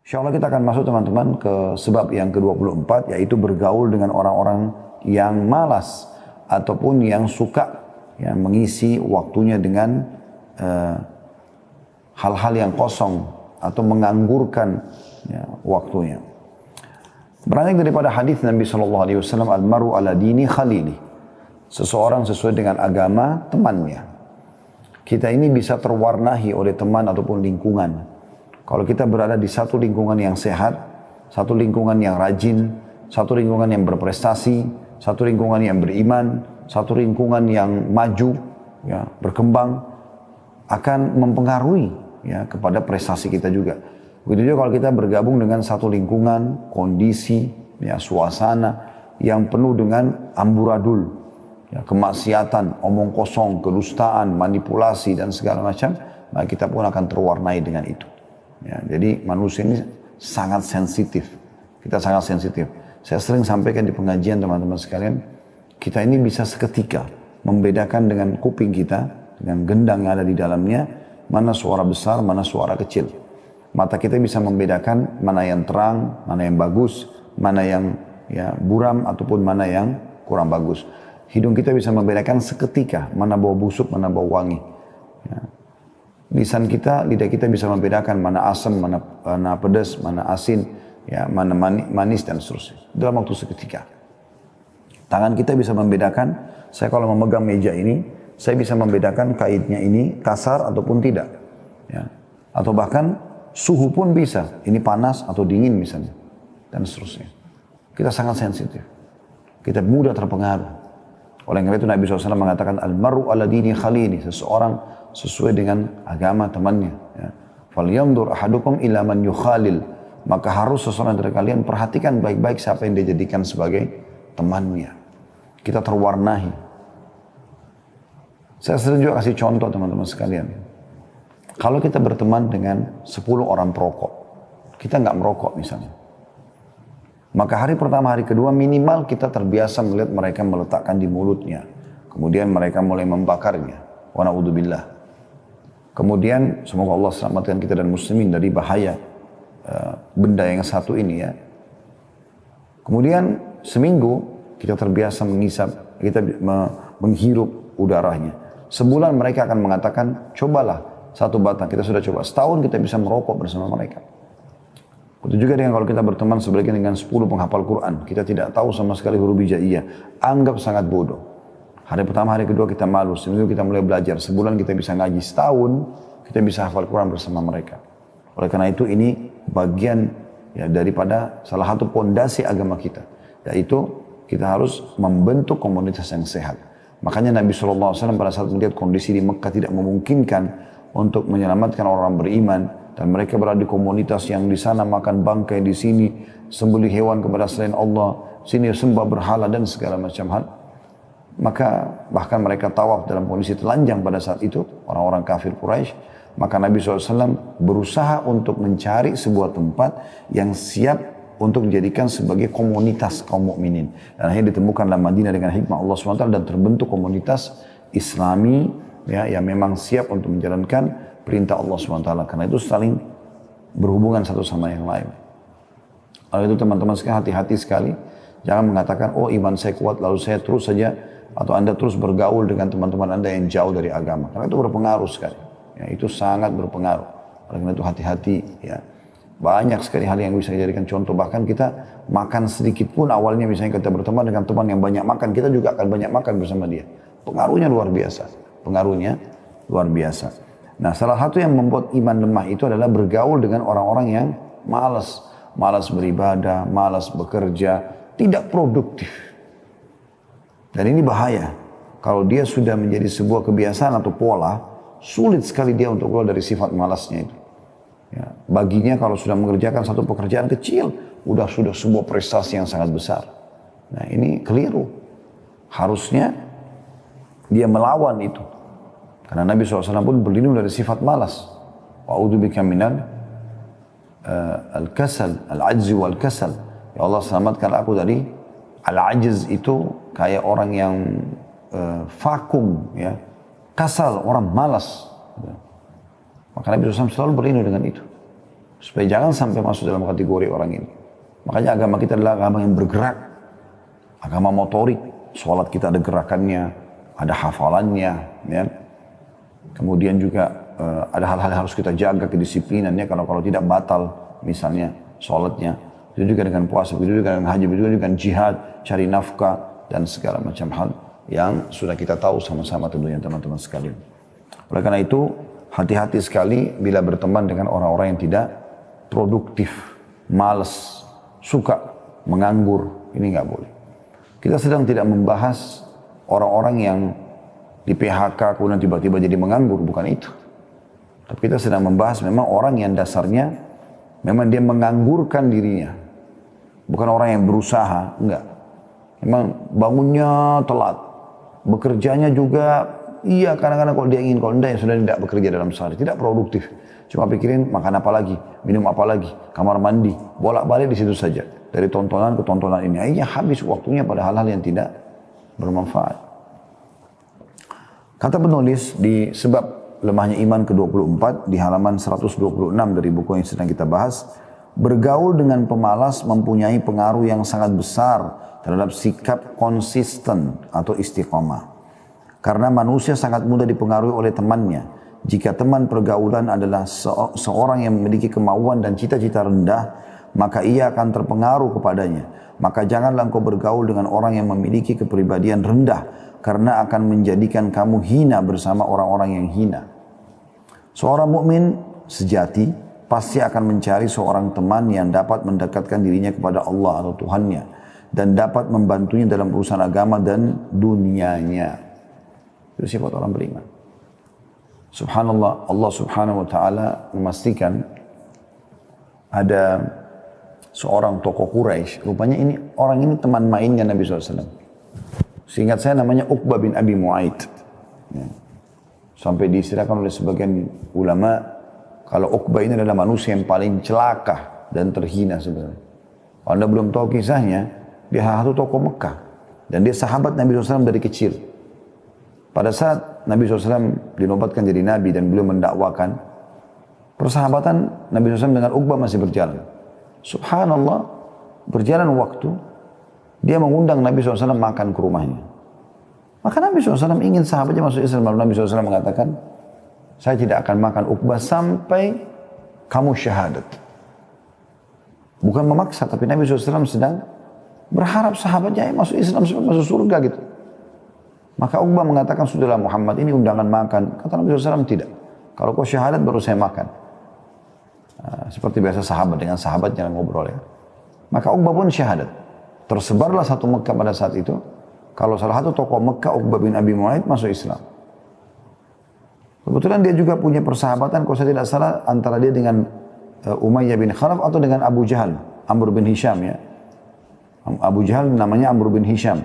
Insya Allah kita akan masuk teman-teman ke sebab yang ke-24, yaitu bergaul dengan orang-orang yang malas ataupun yang suka ya, mengisi waktunya dengan hal-hal yang kosong atau menganggurkan ya, waktunya. Beranjak daripada hadis Nabi SAW, al-maru ala dini khalili. Seseorang sesuai dengan agama temannya. Kita ini bisa terwarnahi oleh teman ataupun lingkungan. Kalau kita berada di satu lingkungan yang sehat, satu lingkungan yang rajin, satu lingkungan yang berprestasi, satu lingkungan yang beriman, satu lingkungan yang maju, ya, berkembang, akan mempengaruhi ya, kepada prestasi kita juga. Begitu juga kalau kita bergabung dengan satu lingkungan, kondisi, ya, suasana yang penuh dengan amburadul, ya, kemaksiatan, omong kosong, kedustaan, manipulasi dan segala macam, maka kita pun akan terwarnai dengan itu. Ya, jadi manusia ini sangat sensitif. Kita sangat sensitif. Saya sering sampaikan di pengajian teman-teman sekalian, kita ini bisa seketika membedakan dengan kuping kita, dengan gendang yang ada di dalamnya, mana suara besar, mana suara kecil. Mata kita bisa membedakan mana yang terang, mana yang bagus, mana yang ya, buram ataupun mana yang kurang bagus. Hidung kita bisa membedakan seketika mana bau busuk, mana bau wangi. Ya. Lisan kita, lidah kita bisa membedakan mana asam, mana pedas, mana asin, ya, mana manis dan seterusnya. Dalam waktu seketika. Tangan kita bisa membedakan, saya kalau memegang meja ini, saya bisa membedakan kaitnya ini kasar ataupun tidak. Ya. Atau bahkan suhu pun bisa, ini panas atau dingin misalnya. Dan seterusnya. Kita sangat sensitif. Kita mudah terpengaruh. Oleh karena itu Nabi SAW mengatakan, al-maru ala dini khalili, seseorang sesuai dengan agama temannya. Ya. Falyanzur ahadukum ila man yukhalil. Maka harus seseorang dari kalian perhatikan baik-baik siapa yang dia jadikan sebagai temannya. Kita terwarnahi. Saya sering juga kasih contoh teman-teman sekalian. Kalau kita berteman dengan 10 orang perokok, kita nggak merokok misalnya. Maka hari pertama, hari kedua minimal kita terbiasa melihat mereka meletakkan di mulutnya. Kemudian mereka mulai membakarnya. Wa na'udzubillah. Kemudian semoga Allah selamatkan kita dan muslimin dari bahaya benda yang satu ini ya. Kemudian seminggu kita terbiasa mengisap, kita menghirup udaranya. Sebulan mereka akan mengatakan, cobalah satu batang, kita sudah coba. Setahun kita bisa merokok bersama mereka. Begitu juga dengan kalau kita berteman sebaliknya dengan 10 penghafal Quran. Kita tidak tahu sama sekali huruf hijaiyah. Anggap sangat bodoh. Hari pertama, hari kedua kita malu. Seminggu kita mulai belajar. Sebulan kita bisa ngaji. Setahun kita bisa hafal Quran bersama mereka. Oleh karena itu ini bagian ya, daripada salah satu pondasi agama kita. Yaitu kita harus membentuk komunitas yang sehat. Makanya Nabi SAW pada saat melihat kondisi di Mekah tidak memungkinkan untuk menyelamatkan orang beriman. Dan mereka berada di komunitas yang di sana makan bangkai, di sini sembelih hewan kepada selain Allah, sini sembah berhala dan segala macam hal. Maka bahkan mereka tawaf dalam kondisi telanjang pada saat itu, orang-orang kafir Quraisy. Maka Nabi SAW berusaha untuk mencari sebuah tempat yang siap untuk dijadikan sebagai komunitas kaum mukminin. Dan akhirnya ditemukan dalam Madinah dengan hikmah Allah SWT dan terbentuk komunitas Islami ya, yang memang siap untuk menjalankan perintah Allah SWT. Karena itu saling berhubungan satu sama yang lain. Oleh itu teman-teman sekalian hati-hati sekali. Jangan mengatakan, oh iman saya kuat lalu saya terus saja, atau Anda terus bergaul dengan teman-teman Anda yang jauh dari agama. Karena itu berpengaruh sekali. Ya, itu sangat berpengaruh. Oleh karena itu hati-hati. Ya. Banyak sekali hal yang bisa dijadikan contoh. Bahkan kita makan sedikit pun awalnya misalnya kita berteman dengan teman yang banyak makan, kita juga akan banyak makan bersama dia. Pengaruhnya luar biasa. Pengaruhnya luar biasa. Nah, salah satu yang membuat iman lemah itu adalah bergaul dengan orang-orang yang malas. Malas beribadah, malas bekerja, tidak produktif. Dan ini bahaya. Kalau dia sudah menjadi sebuah kebiasaan atau pola, sulit sekali dia untuk keluar dari sifat malasnya itu. Ya, baginya kalau sudah mengerjakan satu pekerjaan kecil, sudah sebuah prestasi yang sangat besar. Nah ini keliru. Harusnya dia melawan itu. Karena Nabi SAW pun berlindung dari sifat malas. Wa'udzubika minal al-kasal, al-ajzi wal-kasal. Ya Allah selamatkan aku dari al-ajiz itu kayak orang yang vakum, ya, kasal, orang malas. Maka Nabi SAW selalu berlindung dengan itu. Supaya jangan sampai masuk dalam kategori orang ini. Makanya agama kita adalah agama yang bergerak. Agama motorik. Sholat kita ada gerakannya, ada hafalannya. Ya. Kemudian juga ada hal-hal yang harus kita jaga kedisiplinannya. Kalau tidak batal misalnya sholatnya. Itu juga dengan puasa, itu juga dengan haji, itu juga dengan jihad, cari nafkah, dan segala macam hal yang sudah kita tahu sama-sama tentunya teman-teman sekalian. Oleh karena itu, hati-hati sekali bila berteman dengan orang-orang yang tidak produktif, malas, suka, menganggur. Ini nggak boleh. Kita sedang tidak membahas orang-orang yang di PHK kemudian tiba-tiba jadi menganggur, bukan itu. Tapi kita sedang membahas memang orang yang dasarnya memang dia menganggurkan dirinya. Bukan orang yang berusaha, enggak. Memang bangunnya telat, bekerjanya juga, iya kadang-kadang kalau dia ingin, kalau enggak ya sudah tidak bekerja dalam sehari, tidak produktif. Cuma pikirin makan apa lagi, minum apa lagi, kamar mandi, bolak-balik di situ saja. Dari tontonan ke tontonan ini, akhirnya habis waktunya pada hal-hal yang tidak bermanfaat. Kata penulis di sebab lemahnya iman ke-24 di halaman 126 dari buku yang sedang kita bahas, bergaul dengan pemalas mempunyai pengaruh yang sangat besar terhadap sikap konsisten atau istiqomah. Karena manusia sangat mudah dipengaruhi oleh temannya. Jika teman pergaulan adalah seorang yang memiliki kemauan dan cita-cita rendah, maka ia akan terpengaruh kepadanya. Maka janganlah engkau bergaul dengan orang yang memiliki kepribadian rendah, karena akan menjadikan kamu hina bersama orang-orang yang hina. Seorang mukmin sejati pasti akan mencari seorang teman yang dapat mendekatkan dirinya kepada Allah atau Tuhannya dan dapat membantunya dalam urusan agama dan dunianya. Itu sifat orang beriman. Subhanallah, Allah subhanahu wa ta'ala memastikan ada seorang tokoh Quraisy. Rupanya orang ini teman mainnya Nabi SAW. Seingat saya namanya Uqbah bin Abi Mu'aid. Ya. Sampai diistilahkan oleh sebagian ulama, kalau Uqbah ini adalah manusia yang paling celaka dan terhina sebenarnya. Kalau Anda belum tahu kisahnya, dia salah satu tokoh Mekah. Dan dia sahabat Nabi SAW dari kecil. Pada saat Nabi SAW dinobatkan jadi Nabi dan beliau mendakwakan, persahabatan Nabi SAW dengan Uqbah masih berjalan. Subhanallah, berjalan waktu, dia mengundang Nabi SAW makan ke rumahnya. Maka Nabi SAW ingin sahabatnya masuk Islam. Lalu Nabi SAW mengatakan, saya tidak akan makan Uqbah sampai kamu syahadat. Bukan memaksa, tapi Nabi SAW sedang berharap sahabatnya masuk Islam, masuk surga gitu. Maka Uqbah mengatakan, sudahlah Muhammad, ini undangan makan. Kata Nabi SAW, tidak. Kalau kau syahadat baru saya makan. Seperti biasa sahabat dengan sahabatnya ngobrol ya. Maka Uqbah pun syahadat. Tersebarlah satu Mekah pada saat itu. Kalau salah satu tokoh Mekah, Uqbah bin Abi Mu'aid, masuk Islam. Kebetulan dia juga punya persahabatan, kalau saya tidak salah, antara dia dengan Umayyah bin Khalaf atau dengan Abu Jahal, Amr bin Hisham ya. Abu Jahal namanya Amr bin Hisham.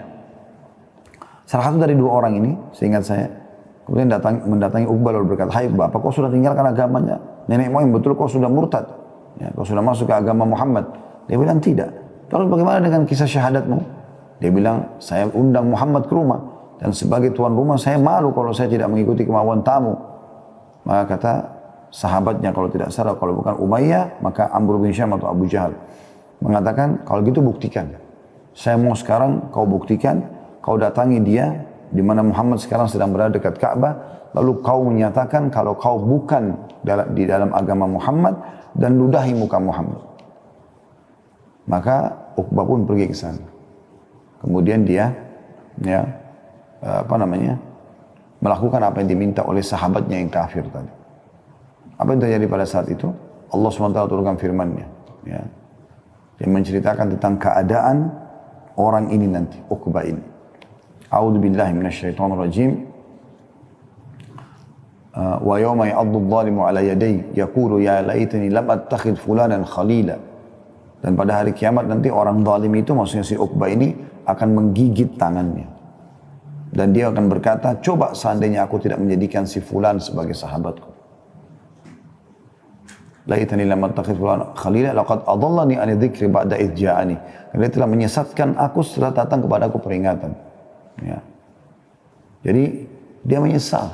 Salah satu dari dua orang ini, seingat saya, kemudian mendatangi Uqbah lalu berkata, hai Uqbah, apa kau sudah tinggalkan agamanya nenek moyang, betul kau sudah murtad? Ya, kau sudah masuk ke agama Muhammad? Dia bilang tidak. Lalu bagaimana dengan kisah syahadatmu? Dia bilang, saya undang Muhammad ke rumah. Dan sebagai tuan rumah saya malu kalau saya tidak mengikuti kemauan tamu. Maka kata sahabatnya, kalau tidak salah, kalau bukan Umayyah, maka Amr bin Hisham atau Abu Jahal mengatakan, kalau gitu buktikan. Saya mau sekarang kau buktikan, kau datangi dia, di mana Muhammad sekarang sedang berada dekat Ka'bah, lalu kau menyatakan kalau kau bukan di dalam agama Muhammad dan ludahi muka Muhammad. Maka Uqbah pun pergi ke sana. Kemudian dia melakukan apa yang diminta oleh sahabatnya yang kafir tadi. Apa yang terjadi pada saat itu? Allah SWT turunkan firman-Nya, ya, yang menceritakan tentang keadaan orang ini nanti, Uqbah ini. A'udzubillahi minasyaitonirrajim. Wa yawma ya'addu adh-dhalimu 'ala yadayhi yaqulu ya laitani lam attakhidh fulanan khalila. Dan pada hari kiamat nanti orang zalim itu, maksudnya si Uqbah ini, akan menggigit tangannya. Dan dia akan berkata, coba seandainya aku tidak menjadikan si fulan sebagai sahabatku. Laitani lam attakhidh fulanan khalila laqad adallani 'ani dzikri ba'da idh ja'ani. Dia telah menyesatkan aku setelah datang kepadaku peringatan. Ya. Jadi dia menyesal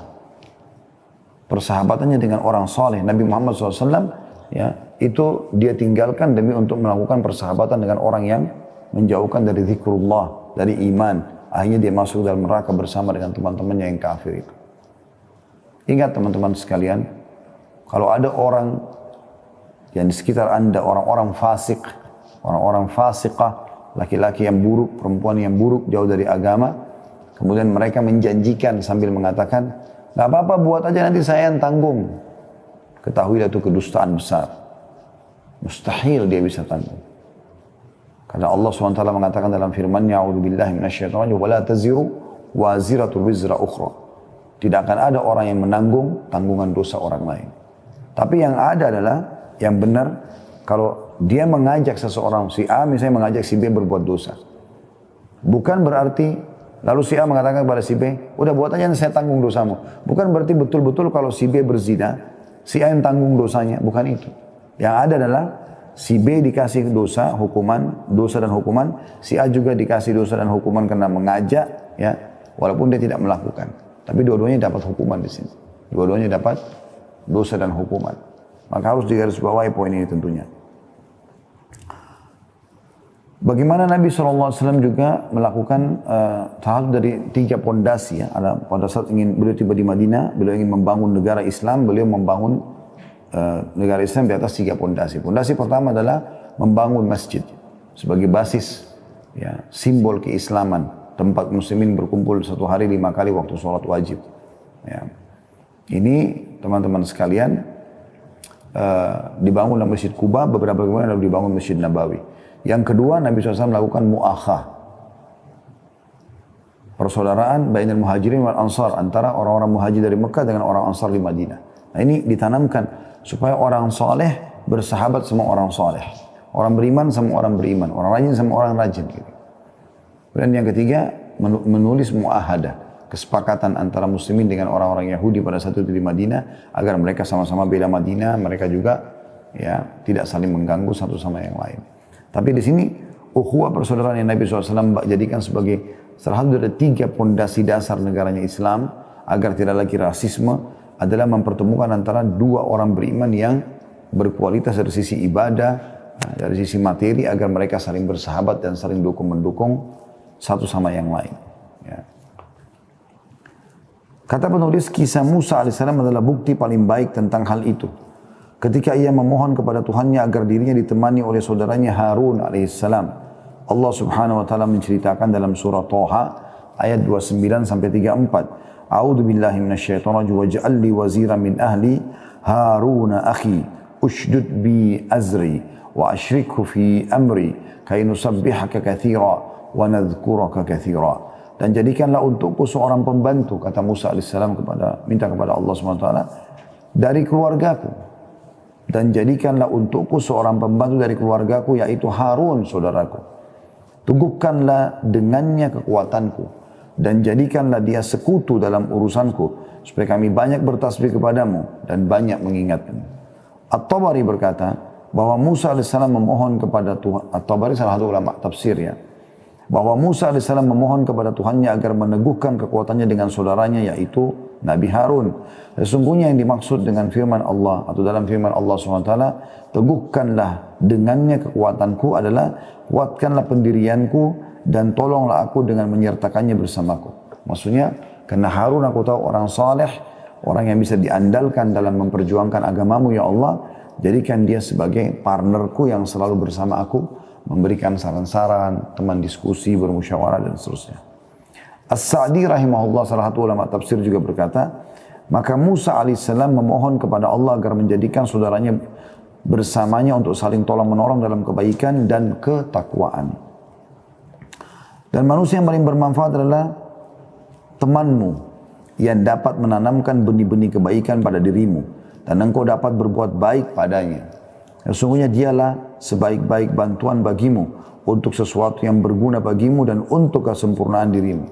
persahabatannya dengan orang soleh. Nabi Muhammad SAW ya, itu dia tinggalkan demi untuk melakukan persahabatan dengan orang yang menjauhkan dari zikrullah, dari iman. Akhirnya dia masuk dalam neraka bersama dengan teman-temannya yang kafir itu. Ingat teman-teman sekalian, kalau ada orang yang di sekitar Anda, orang-orang fasik, orang-orang fasikah, laki-laki yang buruk, perempuan yang buruk, jauh dari agama, kemudian mereka menjanjikan sambil mengatakan, nggak apa-apa, buat aja nanti saya yang tanggung. Ketahuilah itu kedustaan besar. Mustahil dia bisa tanggung. Karena Allah SWT mengatakan dalam firman-Nya, "A'udzubillahi minasyaitonir rajim, wa la taziru waziratul wizra ukhra." Tidak akan ada orang yang menanggung tanggungan dosa orang lain. Tapi yang ada adalah, yang benar, kalau dia mengajak seseorang, si A misalnya mengajak si B berbuat dosa. Bukan berarti, lalu si A mengatakan kepada si B, udah buat aja saya tanggung dosamu. Bukan berarti betul-betul kalau si B berzina, si A yang tanggung dosanya. Bukan itu. Yang ada adalah, si B dikasih dosa, hukuman, dosa dan hukuman. Si A juga dikasih dosa dan hukuman karena mengajak, ya, walaupun dia tidak melakukan. Tapi dua-duanya dapat hukuman di sini. Dua-duanya dapat dosa dan hukuman. Maka harus digarisbawahi poin ini tentunya. Bagaimana Nabi SAW juga melakukan salah satu dari 3 pondasi, ya. Ada pada saat beliau tiba di Madinah, beliau ingin membangun negara Islam, beliau membangun negara Islam di atas 3 pondasi. Pondasi pertama adalah membangun masjid sebagai basis, ya, simbol keislaman, tempat muslimin berkumpul satu hari 5 kali waktu sholat wajib. Ya. Ini teman-teman sekalian dibangun dalam Masjid Kuba, beberapa kemudian lalu dibangun Masjid Nabawi. Yang kedua, Nabi SAW melakukan mu'akhah, persaudaraan bainal muhajirin wal ansar, antara orang-orang muhajir dari Mekah dengan orang ansar di Madinah. Nah, ini ditanamkan supaya orang soleh bersahabat sama orang soleh, orang beriman sama orang beriman, orang rajin sama orang rajin. Gitu. Dan yang ketiga, menulis mu'ahadah, kesepakatan antara muslimin dengan orang-orang Yahudi pada saat itu di Madinah, agar mereka sama-sama bela Madinah, mereka juga, ya, tidak saling mengganggu satu sama yang lain. Tapi di sini ukhuwah persaudaraan yang Nabi SAW jadikan sebagai salah satu dari 3 pondasi dasar negaranya Islam agar tidak lagi rasisme, adalah mempertemukan antara 2 orang beriman yang berkualitas dari sisi ibadah, dari sisi materi, agar mereka saling bersahabat dan saling dukung-mendukung satu sama yang lain. Ya. Kata penulis, kisah Musa AS adalah bukti paling baik tentang hal itu. Ketika ia memohon kepada Tuhannya agar dirinya ditemani oleh saudaranya Harun AS. Allah Subhanahu wa taala menceritakan dalam surah Thaha ayat 29 sampai 34. A'udzu billahi minasyaitonir rajim, waj'al li waziran min ahli Harun akhi ushdud bi azri wa ashrikhu fi amri kay nusabbihaka katsira wa nadhkuraka katsira. Dan jadikanlah untukku seorang pembantu, kata Musa alaihissalam minta kepada Allah SWT, dari keluargaku. Dan jadikanlah untukku seorang pembantu dari keluargaku, yaitu Harun saudaraku. Teguhkanlah dengannya kekuatanku, dan jadikanlah dia sekutu dalam urusanku, supaya kami banyak bertasbih kepadamu dan banyak mengingatmu. At-Tabari berkata bahwa Musa AS memohon kepada Tuhan. At-Tabari salah satu ulama tafsir, ya, bahwa Musa AS memohon kepada Tuhannya agar meneguhkan kekuatannya dengan saudaranya, yaitu Nabi Harun. Sesungguhnya yang dimaksud dengan firman Allah, atau dalam firman Allah SWT, teguhkanlah dengannya kekuatanku, adalah kuatkanlah pendirianku dan tolonglah aku dengan menyertakannya bersamaku. Maksudnya, karena Harun aku tahu orang saleh, orang yang bisa diandalkan dalam memperjuangkan agamamu ya Allah, jadikan dia sebagai partnerku yang selalu bersama aku, memberikan saran-saran, teman diskusi, bermusyawarah dan seterusnya. As-Sa'di rahimahullah, salah satu ulama tafsir, juga berkata, maka Musa alaihissalam memohon kepada Allah agar menjadikan saudaranya bersamanya untuk saling tolong menolong dalam kebaikan dan ketakwaan. Dan manusia yang paling bermanfaat adalah temanmu yang dapat menanamkan benih-benih kebaikan pada dirimu dan engkau dapat berbuat baik padanya. Sesungguhnya dialah sebaik-baik bantuan bagimu untuk sesuatu yang berguna bagimu dan untuk kesempurnaan dirimu.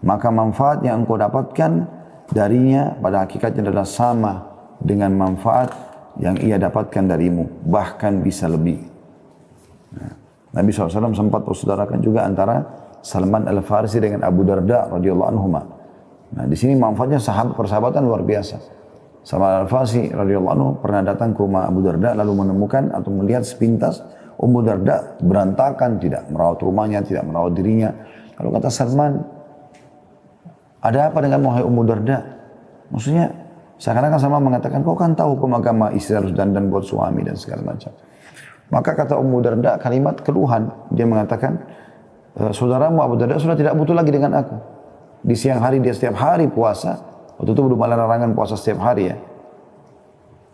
Maka manfaat yang engkau dapatkan darinya pada hakikatnya adalah sama dengan manfaat yang ia dapatkan darimu, bahkan bisa lebih. Nah, Nabi SAW sempat persaudarakan juga antara Salman Al-Farisi dengan Abu Darda radhiyallahu anhuma. Nah, di sini manfaatnya persahabatan luar biasa. Salman Al-Farisi radhiyallahu anhu pernah datang ke rumah Abu Darda lalu menemukan atau melihat sepintas Ummu Darda berantakan, tidak merawat rumahnya, tidak merawat dirinya. Lalu kata Salman, ada apa dengan wahai Ummu Darda? Maksudnya seakan-akan Salman mengatakan, kau kan tahu hukum agama istri harus dandan buat suami dan segala macam. Maka kata Ummu Darda kalimat keluhan, dia mengatakan, saudaramu Abu Darda sudah tidak butuh lagi dengan aku. Di siang hari dia setiap hari puasa. Waktu itu belum ada larangan puasa setiap hari ya.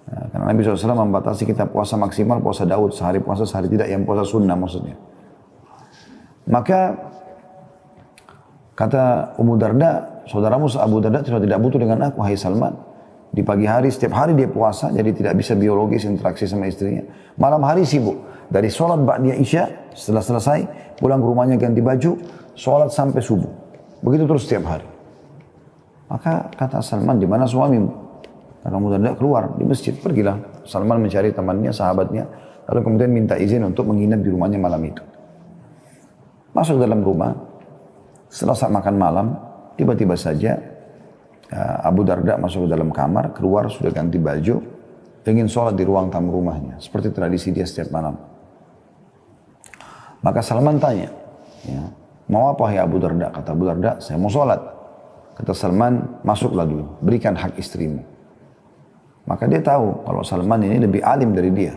Nah, karena Nabi SAW membatasi kita puasa maksimal, puasa Daud. Sehari puasa, sehari tidak. Yang puasa sunnah maksudnya. Maka kata Ummu Darda, saudaramu Abu Darda sudah tidak butuh dengan aku, hai Salman. Di pagi hari, setiap hari dia puasa, jadi tidak bisa biologis interaksi sama istrinya. Malam hari sibuk. Dari sholat ba'diyah Isya, setelah selesai, pulang ke rumahnya ganti baju, sholat sampai subuh. Begitu terus setiap hari. Maka kata Salman, di mana suamimu? Kata Ummu Darda, keluar di masjid. Pergilah Salman mencari temannya, sahabatnya. Lalu kemudian minta izin untuk menginap di rumahnya malam itu. Masuk dalam rumah. Setelah saat makan malam, tiba-tiba saja Abu Darda masuk ke dalam kamar, keluar sudah ganti baju, ingin sholat di ruang tamu rumahnya. Seperti tradisi dia setiap malam. Maka Salman tanya, ya, mau apa ya Abu Darda? Kata Abu Darda, saya mau sholat. Kata Salman, masuklah dulu, berikan hak istrimu. Maka dia tahu kalau Salman ini lebih alim dari dia.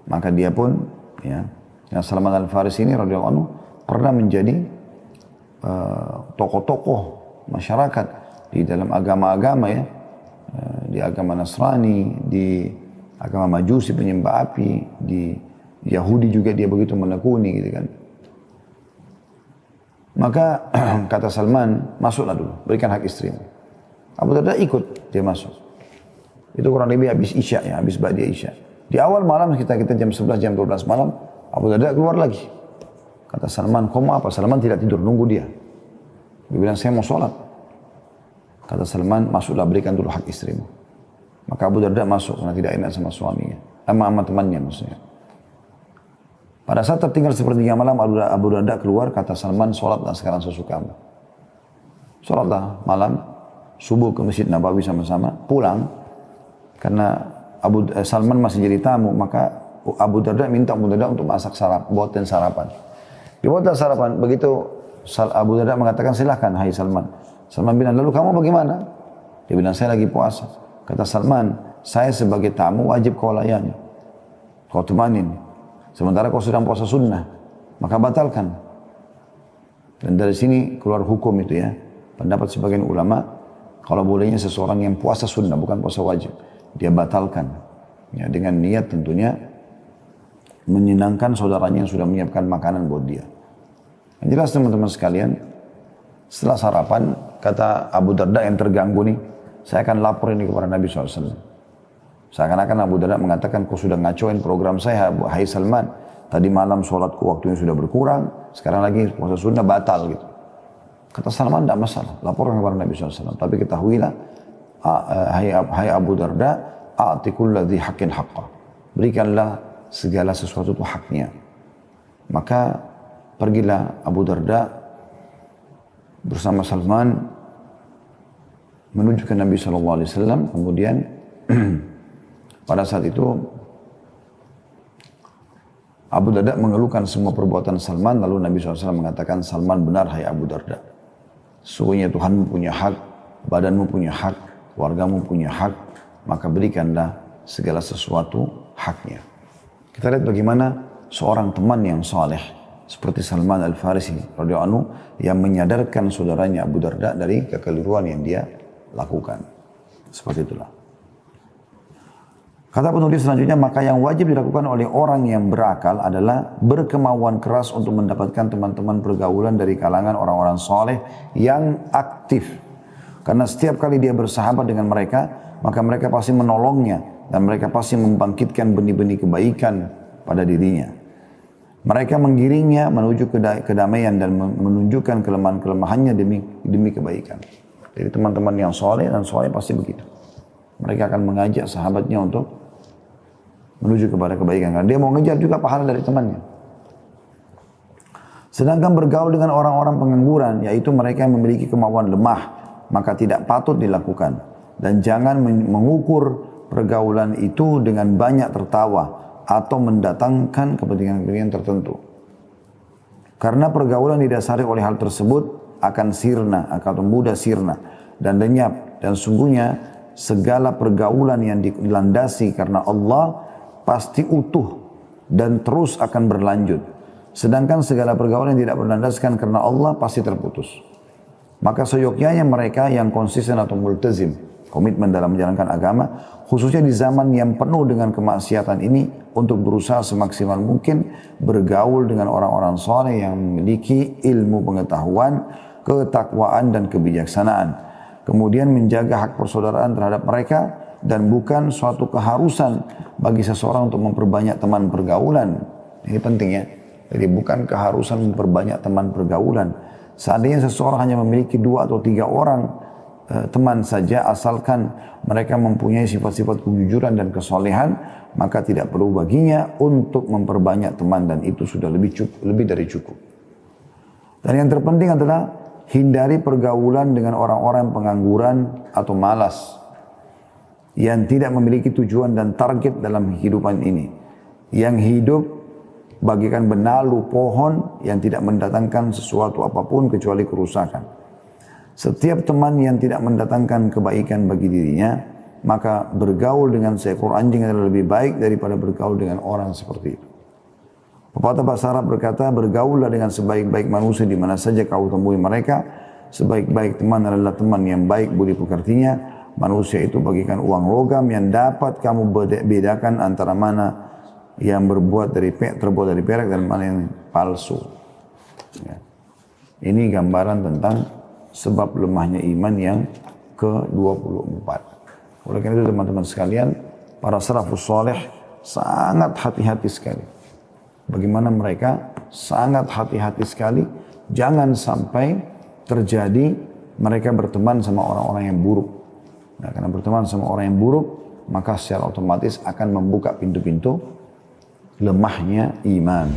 Maka dia pun, ya, Salman Al-Farisi ini radhiyallahu anhu pernah menjadi tokoh-tokoh masyarakat di dalam agama-agama ya, di agama Nasrani, di agama Majusi penyembah api, di Yahudi juga dia begitu menekuni gitu kan. Maka kata Salman, masuklah dulu, berikan hak istrimu. Abu Darda ikut, dia masuk. Itu kurang lebih habis Isya ya, habis ba'diyah Isya. Di awal malam kita jam 11, jam 12 malam, Abu Darda keluar lagi. Kata Salman, kau mau apa? Salman tidak tidur, nunggu dia. Dia bilang, saya mau sholat. Kata Salman, masuklah berikan dulu hak istrimu. Maka Abu Darda masuk karena tidak enak sama suaminya, sama temannya maksudnya. Pada saat tertinggal sepertiga malam, Abu Darda keluar, kata Salman, sholatlah sekarang sesukamu. Sholatlah malam, subuh ke Masjid Nabawi sama-sama, pulang. Karena Salman masih jadi tamu, maka Abu Darda minta Abu Darda untuk masak buatin sarapan. Dibuatlah sarapan, begitu Abu Darda mengatakan, silahkan hai Salman. Salman bilang, lalu kamu bagaimana? Dia bilang, saya lagi puasa. Kata Salman, saya sebagai tamu wajib kau layani. Kau temanin. Sementara kau sedang puasa sunnah, maka batalkan. Dan dari sini keluar hukum itu ya. Pendapat sebagian ulama, kalau bolehnya seseorang yang puasa sunnah, bukan puasa wajib, dia batalkan. Ya, dengan niat tentunya menyenangkan saudaranya yang sudah menyiapkan makanan buat dia. Yang jelas teman-teman sekalian, setelah sarapan, kata Abu Darda yang terganggu nih, saya akan lapor ini kepada Nabi SAW. Seakan-akan Abu Darda mengatakan, kau sudah ngacoin program saya, hai Salman. Tadi malam sholatku waktunya sudah berkurang, sekarang lagi puasa sunnah batal gitu. Kata Salman, tidak masalah, laporkan kepada Nabi SAW. Tapi ketahuilah, hai Abu Darda, a'tikul ladzi haqqin haqqa. Berikanlah segala sesuatu itu haknya. Maka pergilah Abu Darda bersama Salman menuju ke Nabi SAW. Kemudian pada saat itu Abu Darda mengeluhkan semua perbuatan Salman. Lalu Nabi SAW mengatakan, Salman benar hai Abu Darda. Sesungguhnya Tuhanmu punya hak, badanmu punya hak, keluargamu punya hak, maka berikanlah segala sesuatu haknya. Kita lihat bagaimana seorang teman yang saleh seperti Salman Al-Farisi radhiyallahu anhu yang menyadarkan saudaranya Abu Darda dari kekeliruan yang dia lakukan. Seperti itulah. Kata penulis selanjutnya, maka yang wajib dilakukan oleh orang yang berakal adalah berkemauan keras untuk mendapatkan teman-teman pergaulan dari kalangan orang-orang soleh yang aktif. Karena setiap kali dia bersahabat dengan mereka, maka mereka pasti menolongnya dan mereka pasti membangkitkan benih-benih kebaikan pada dirinya. Mereka menggiringnya menuju kedamaian dan menunjukkan kelemahan-kelemahannya demi kebaikan. Jadi teman-teman yang soleh dan soleh pasti begitu. Mereka akan mengajak sahabatnya untuk menuju kepada kebaikan. Karena dia mau ngejar juga pahala dari temannya. Sedangkan bergaul dengan orang-orang pengangguran, yaitu mereka yang memiliki kemauan lemah, maka tidak patut dilakukan. dan jangan mengukur pergaulan itu dengan banyak tertawa atau mendatangkan kepentingan-kepentingan tertentu. Karena pergaulan didasari oleh hal tersebut akan sirna, akan mudah sirna dan lenyap. Dan sungguhnya segala pergaulan yang dilandasi karena Allah pasti utuh dan terus akan berlanjut. Sedangkan segala pergaulan yang tidak berlandaskan karena Allah pasti terputus. Maka seyogyanya mereka yang konsisten atau multazim, komitmen dalam menjalankan agama, khususnya di zaman yang penuh dengan kemaksiatan ini, untuk berusaha semaksimal mungkin bergaul dengan orang-orang saleh yang memiliki ilmu pengetahuan, ketakwaan dan kebijaksanaan. Kemudian menjaga hak persaudaraan terhadap mereka dan bukan suatu keharusan bagi seseorang untuk memperbanyak teman pergaulan. Ini penting ya. Jadi bukan keharusan memperbanyak teman pergaulan. Seandainya seseorang hanya memiliki 2 atau 3 orang teman saja, asalkan mereka mempunyai sifat-sifat kejujuran dan kesolehan, maka tidak perlu baginya untuk memperbanyak teman, dan itu sudah lebih dari cukup. Dan yang terpenting adalah hindari pergaulan dengan orang-orang pengangguran atau malas yang tidak memiliki tujuan dan target dalam kehidupan ini, yang hidup bagikan benalu pohon yang tidak mendatangkan sesuatu apapun kecuali kerusakan. Setiap teman yang tidak mendatangkan kebaikan bagi dirinya, maka bergaul dengan seekor anjing adalah lebih baik daripada bergaul dengan orang seperti itu. Pepatah bahasa Arab berkata, bergaullah dengan sebaik-baik manusia di mana saja kau temui mereka. Sebaik-baik teman adalah teman yang baik budi pekertinya. Manusia itu bagikan uang logam yang dapat kamu bedakan antara mana yang terbuat dari perak dan mana yang palsu. Ya. Ini gambaran tentang sebab lemahnya iman yang ke-24. Oleh karena itu teman-teman sekalian, para salafus saleh sangat hati-hati sekali. Bagaimana mereka sangat hati-hati sekali, jangan sampai terjadi mereka berteman sama orang-orang yang buruk. Nah, karena berteman sama orang yang buruk, maka secara otomatis akan membuka pintu-pintu lemahnya iman.